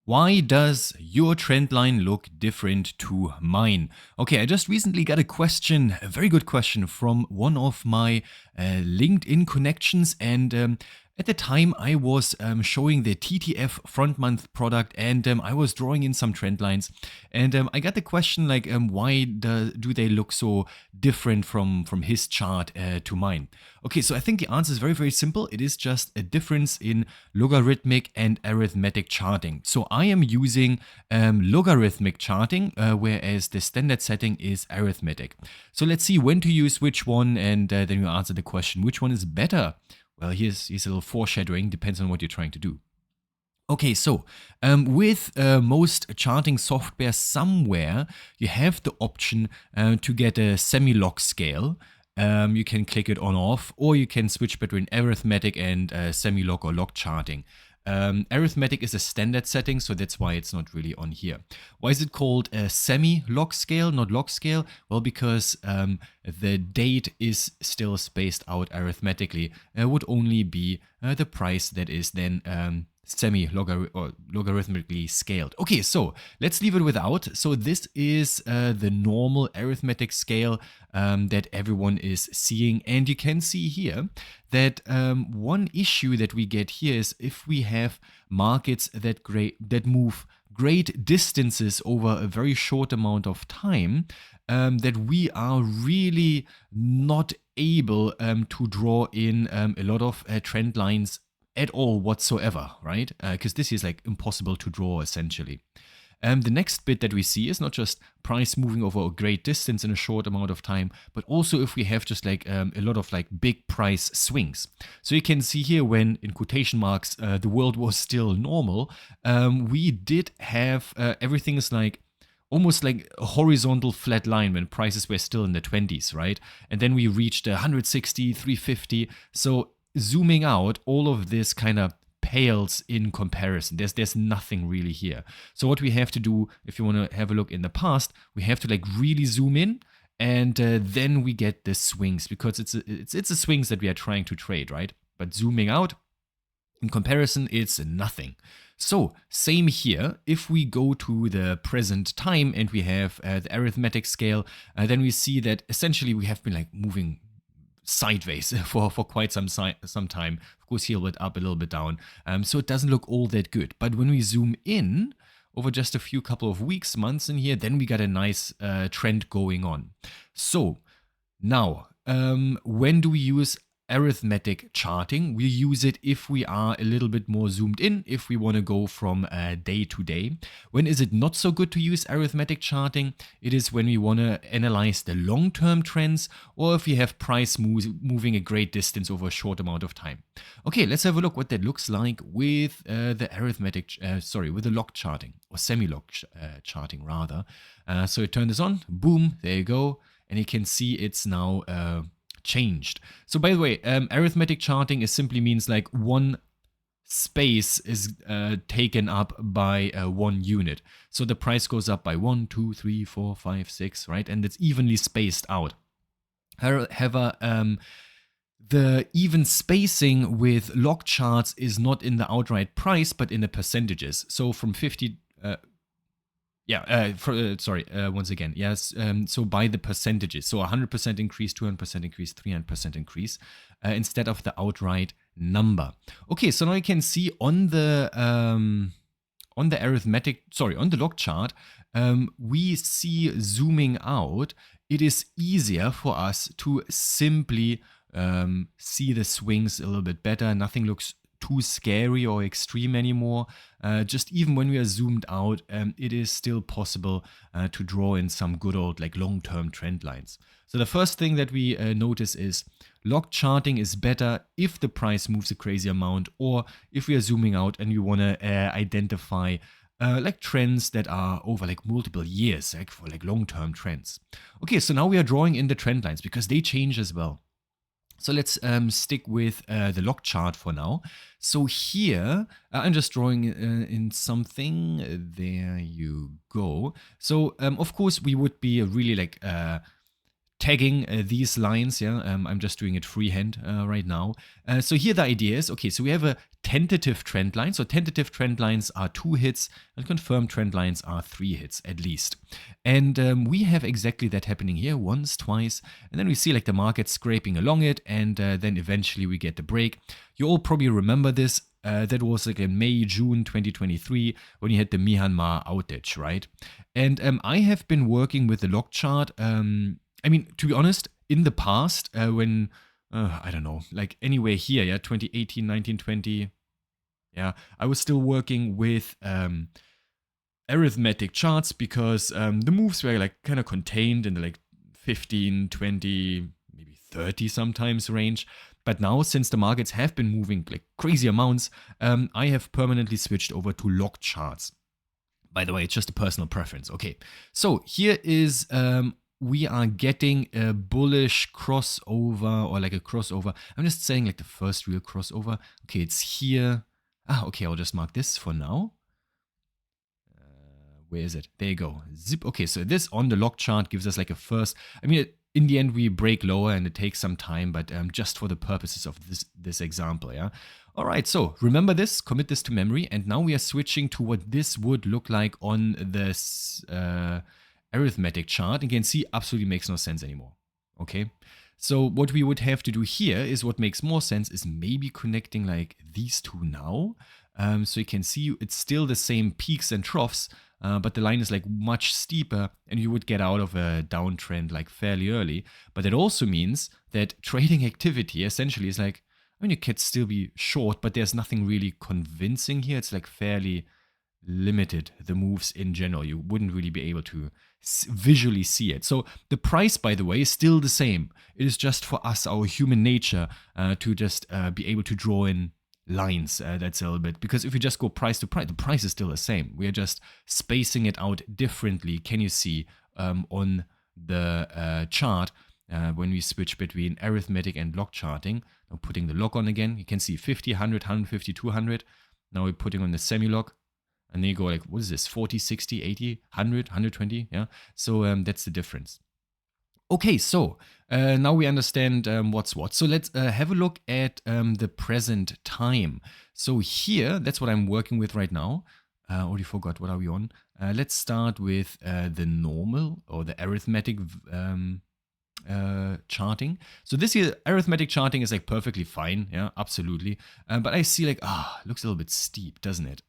Why does your trend line look different to mine? Okay, I just recently got a question, a very good question from one of my LinkedIn connections. And at the time, I was showing the TTF front month product and I was drawing in some trend lines. And I got the question like, why do they look so different from his chart to mine? Okay, so I think the answer is very, very simple. It is just a difference in logarithmic and arithmetic charting. So I am using logarithmic charting, whereas the standard setting is arithmetic. So let's see when to use which one, and then you answer the question, which one is better? Well, here's a little foreshadowing, depends on what you're trying to do. Okay, so with most charting software somewhere, you have the option to get a semi-log scale. You can click it on off, or you can switch between arithmetic and semi-log or log charting. Arithmetic is a standard setting, so that's why it's not really on here. Why is it called a semi-log scale, not log scale? Well, because the date is still spaced out arithmetically. It would only be the price that is then logarithmically scaled. Okay, so let's leave it without. So this is the normal arithmetic scale that everyone is seeing. And you can see here that one issue that we get here is if we have markets that move great distances over a very short amount of time, that we are really not able to draw in a lot of trend lines at all whatsoever, right? Because this is like impossible to draw essentially. The next bit that we see is not just price moving over a great distance in a short amount of time, but also if we have just like a lot of like big price swings. So you can see here when, in quotation marks, the world was still normal, we did have everything is like almost like a horizontal flat line when prices were still in the 20s, right? And then we reached 160, 350. So zooming out, all of this kind of pales in comparison. There's nothing really here. So what we have to do, if you want to have a look in the past, we have to like really zoom in, and then we get the swings, because it's the swings that we are trying to trade, right? But zooming out, in comparison, it's nothing. So same here, if we go to the present time and we have the arithmetic scale, then we see that essentially we have been like moving sideways for quite some time. Of course, here a little bit up, a little bit down. So it doesn't look all that good. But when we zoom in over just a few couple of weeks, months in here, then we got a nice trend going on. So now, when do we use arithmetic charting? We use it if we are a little bit more zoomed in, if we want to go from day to day. When is it not so good to use arithmetic charting? It is when we want to analyze the long-term trends, or if we have price moving a great distance over a short amount of time. Okay, let's have a look what that looks like with the with the log charting, or semi-log charting rather. So you turn this on, boom, there you go, and you can see it's now changed. So by the way, arithmetic charting simply means like one space is taken up by one unit. So the price goes up by 1, 2, 3, 4, 5, 6, right? And it's evenly spaced out. However, the even spacing with log charts is not in the outright price, but in the percentages. So from 50... once again, yes. So by the percentages, so 100% increase, 200% increase, 300% increase, instead of the outright number. Okay, so now you can see on the log chart, we see zooming out, it is easier for us to simply see the swings a little bit better. Nothing looks too scary or extreme anymore. Just even when we are zoomed out, it is still possible to draw in some good old like long-term trend lines. So the first thing that we notice is log charting is better if the price moves a crazy amount, or if we are zooming out and we want to identify like trends that are over like multiple years, like for like long-term trends. Okay, so now we are drawing in the trend lines because they change as well. So let's stick with the log chart for now. So here, I'm just drawing in something. There you go. So of course, we would be really like tagging these lines. Yeah, I'm just doing it freehand right now. So here the idea is, okay, so we have a tentative trend line. So tentative trend lines are 2 hits and confirmed trend lines are 3 hits at least. And we have exactly that happening here once, twice, and then we see like the market scraping along it, and then eventually we get the break. You all probably remember this. That was like in May, June 2023 when you had the Myanmar outage, right? And I have been working with the log chart. I mean, to be honest, in the past, when, I don't know, like anywhere here, yeah, 2018, 19, 20, yeah, I was still working with arithmetic charts because the moves were like kind of contained in the like 15, 20, maybe 30 sometimes range. But now, since the markets have been moving like crazy amounts, I have permanently switched over to log charts. By the way, it's just a personal preference. Okay, so here is, we are getting a bullish crossover, or like a crossover. I'm just saying like the first real crossover. Okay, it's here. Okay, I'll just mark this for now. Where is it? There you go. Zip. Okay, so this on the log chart gives us like a first. I mean, in the end, we break lower and it takes some time, but just for the purposes of this example, yeah. All right, so remember this, commit this to memory, and now we are switching to what this would look like on this arithmetic chart. You can see absolutely makes no sense anymore. Okay, so what we would have to do here is what makes more sense is maybe connecting like these two now. So you can see it's still the same peaks and troughs, but the line is like much steeper and you would get out of a downtrend like fairly early. But it also means that trading activity essentially is like, I mean, you could still be short, but there's nothing really convincing here. It's like fairly limited, the moves in general. You wouldn't really be able to visually see it. So the price, by the way, is still the same. It is just for us, our human nature, to just be able to draw in lines. That's a little bit, because if you just go price to price, the price is still the same. We are just spacing it out differently. Can you see on the chart when we switch between arithmetic and log charting? Now putting the log on again, you can see 50, 100, 150, 200. Now we're putting on the semi-log. And then you go like, what is this, 40, 60, 80, 100, 120, yeah? So that's the difference. Okay, so now we understand what's what. So let's have a look at the present time. So here, that's what I'm working with right now. Already forgot, what are we on? Let's start with the normal or the arithmetic charting. So this here, arithmetic charting is like perfectly fine, yeah, absolutely. But I see like, looks a little bit steep, doesn't it?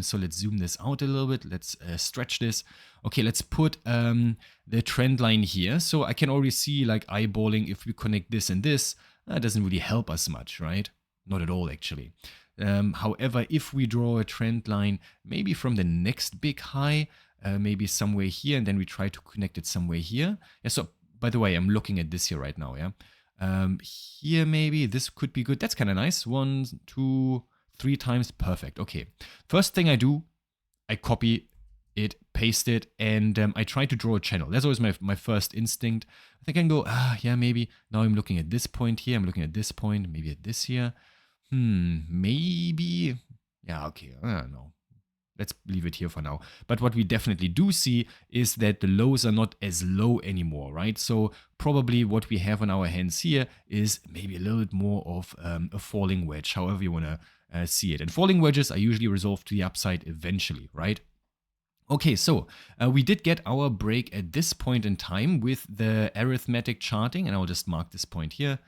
So let's zoom this out a little bit. Let's stretch this. Okay, let's put the trend line here. So I can already see like eyeballing, if we connect this and this, that doesn't really help us much, right? Not at all, actually. However, if we draw a trend line, maybe from the next big high, maybe somewhere here, and then we try to connect it somewhere here. Yeah, so by the way, I'm looking at this here right now, yeah. Here maybe, this could be good. That's kind of nice. 1, 2, 3 times, perfect. Okay, first thing I do, I copy it, paste it, and I try to draw a channel. That's always my first instinct. I think I can go, yeah, maybe. Now I'm looking at this point here, I'm looking at this point, maybe at this here. Maybe, yeah, okay, I don't know. Let's leave it here for now. But what we definitely do see is that the lows are not as low anymore, right? So probably what we have on our hands here is maybe a little bit more of a falling wedge, however you want to see it. And falling wedges are usually resolved to the upside eventually, right? Okay, so we did get our break at this point in time with the arithmetic charting, and I'll just mark this point here.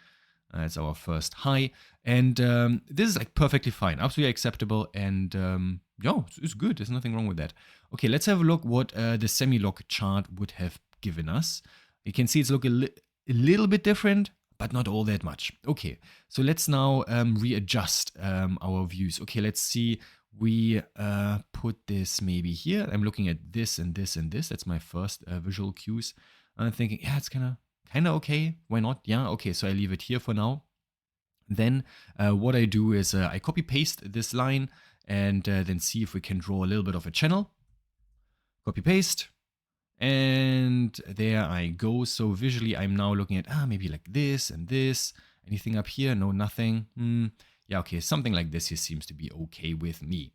It's our first high, and this is like perfectly fine, absolutely acceptable, and yeah, it's good. There's nothing wrong with that. Okay, let's have a look what the semi-log chart would have given us. You can see it's looking a little bit different, but not all that much. Okay, so let's now readjust our views. Okay, let's see. We put this maybe here. I'm looking at this and this and this. That's my first visual cues. I'm thinking, yeah, it's kind of okay. Why not? Yeah, okay, so I leave it here for now. Then what I do is I copy paste this line and then see if we can draw a little bit of a channel. Copy paste. And there I go. So visually I'm now looking at maybe like this and this. Anything up here? No, nothing. Yeah, okay, something like this here seems to be okay with me.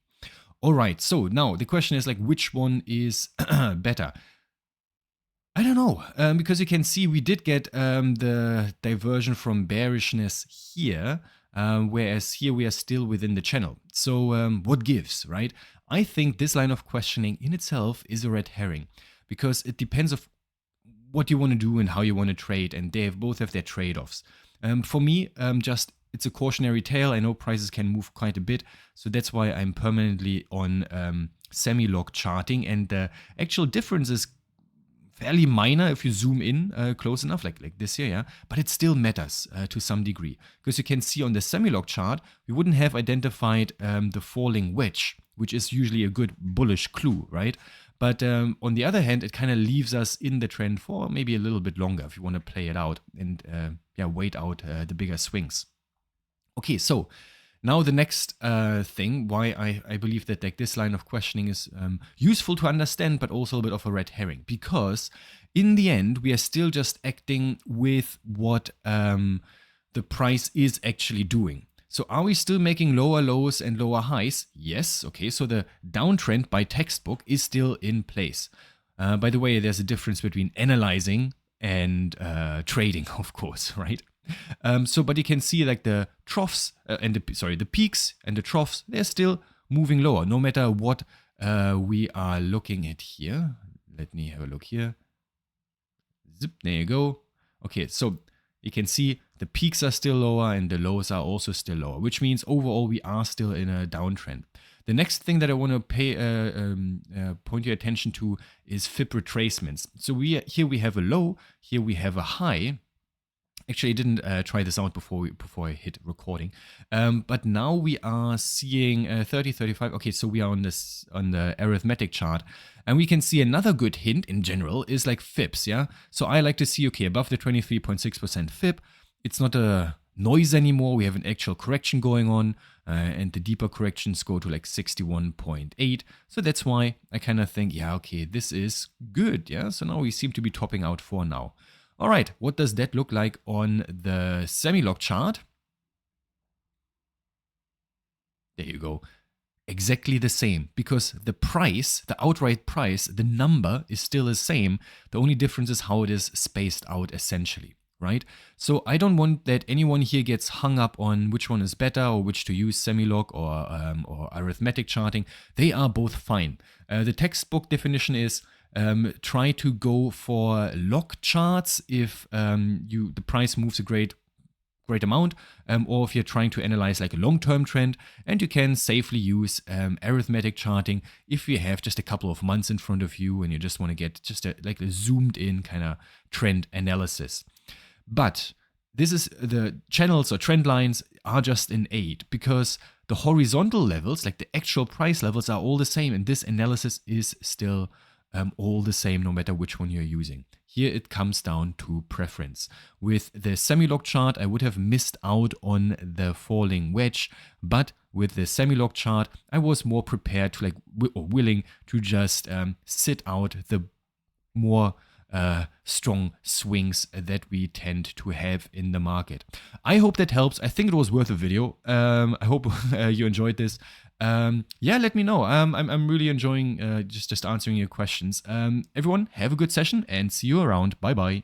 All right, so now the question is like, which one is better? I I don't know, because you can see we did get the diversion from bearishness here, whereas here we are still within the channel. So what gives, right? I think this line of questioning in itself is a red herring, because it depends of what you want to do and how you want to trade, and they both have their trade-offs. For me, just it's a cautionary tale. I know prices can move quite a bit, so that's why I'm permanently on semi-log charting, and the actual difference is fairly minor if you zoom in close enough, like this here, yeah. But it still matters to some degree, because you can see on the semi-log chart, we wouldn't have identified the falling wedge, which is usually a good bullish clue, right? But on the other hand, it kind of leaves us in the trend for maybe a little bit longer if you want to play it out and yeah, wait out the bigger swings. Okay, so now the next thing, why I believe that like this line of questioning is useful to understand, but also a bit of a red herring, because in the end, we are still just acting with what the price is actually doing. So are we still making lower lows and lower highs? Yes. Okay, so the downtrend by textbook is still in place. By the way, there's a difference between analyzing and trading, of course, right? But you can see like the troughs and the peaks and the troughs, they're still moving lower, no matter what we are looking at here. Let me have a look here. Zip, there you go. Okay, so you can see the peaks are still lower and the lows are also still lower, which means overall we are still in a downtrend. The next thing that I want to point your attention to is fib retracements. So here we have a low, here we have a high. Actually, I didn't try this out before I hit recording, but now we are seeing 30, 35. Okay, so we are on the arithmetic chart, and we can see another good hint in general is like fibs. Yeah, so I like to see, okay, above the 23.6% fib, it's not a noise anymore. We have an actual correction going on, and the deeper corrections go to like 61.8. So that's why I kind of think, yeah, okay, this is good. Yeah, so now we seem to be topping out for now. All right, what does that look like on the semi-log chart? There you go. Exactly the same, because the price, the outright price, the number is still the same. The only difference is how it is spaced out essentially, right? So I don't want that anyone here gets hung up on which one is better or which to use, semi-log or arithmetic charting. They are both fine. The textbook definition is try to go for log charts if the price moves a great amount, or if you're trying to analyze like a long-term trend, and you can safely use arithmetic charting if you have just a couple of months in front of you and you just want to get just a zoomed in kind of trend analysis. But this is the channels or trend lines are just an aid, because the horizontal levels, like the actual price levels, are all the same, and this analysis is still all the same no matter which one you're using. Here it comes down to preference. With the semi-log chart, I would have missed out on the falling wedge, but with the semi-log chart, I was more prepared to or willing to just sit out the more strong swings that we tend to have in the market. I hope that helps. I think it was worth a video. I hope you enjoyed this. Yeah, let me know. I'm really enjoying just answering your questions. Everyone, have a good session and see you around. Bye bye.